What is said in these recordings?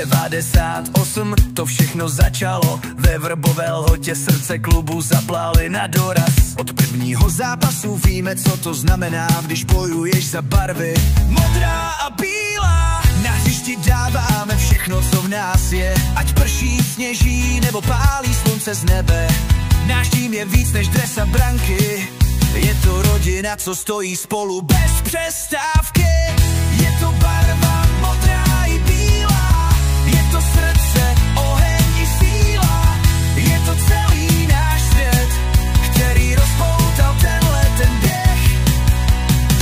98 to všechno začalo, ve Vrbové Lhotě srdce klubu zaplály na doraz. Od prvního zápasu víme, co to znamená, když bojuješ za barvy modrá a bílá. Na hřišti dáváme všechno, co v nás je, ať prší, sněží nebo pálí slunce z nebe. Náš tým je víc než dres a branky, je to rodina, co stojí spolu bez přestávky. Je to barva modrá i bílá, je to srdce, oheň i síla, je to celý náš svět, který rozpoutal ten běh.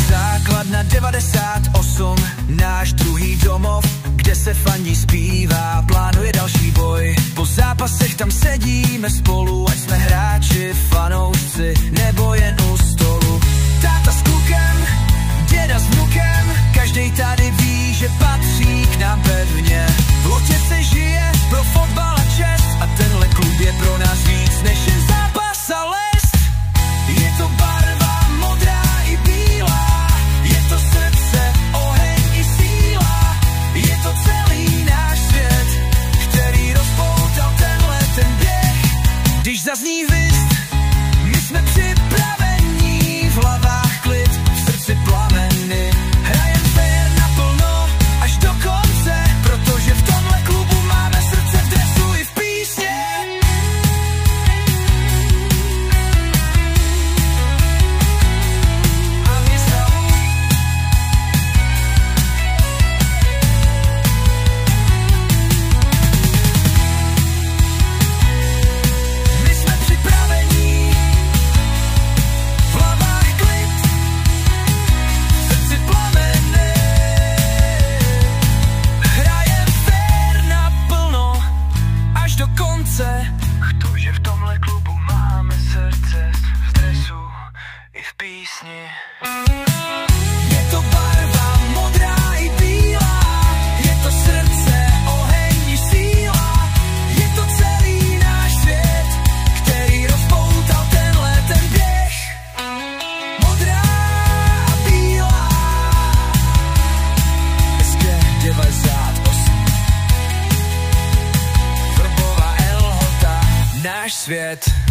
Základna 98, náš druhý domov, kde se fandí, zpívá, plánuje další boj. Po zápasech tam sedíme spolu, ať jsme hráči, fanoušci nebo jen u stolu. Táta s klukem, děda s vnukem, každej tady ví, že patří k nám pevně. V Lhotě se žije pro fotbal a čest a tenhle klub je pro nás víc než jen zápas a lest. Je to barva modrá i bílá, je to srdce, oheň i síla, je to celý náš svět, který rozpoutal ten běh. Když zazní vist, my jsme připravení, v hlavách klid, v srdci plameny. Hrajem fér naplno až do konce, protože v tomhle klubu máme srdce v dresu i v písně. My jsme připravení, v hlavách klid, v srdci plameny. Hrajem fér naplno až do konce, protože v tomhle klubu máme srdce v dresu i v písni. Je to barva modrá i bílá, je to srdce, oheň i síla, je to celý náš svět, který rozpoutal ten běh. Modrá a bílá, SK 98, Vrbová Lhota, náš svět.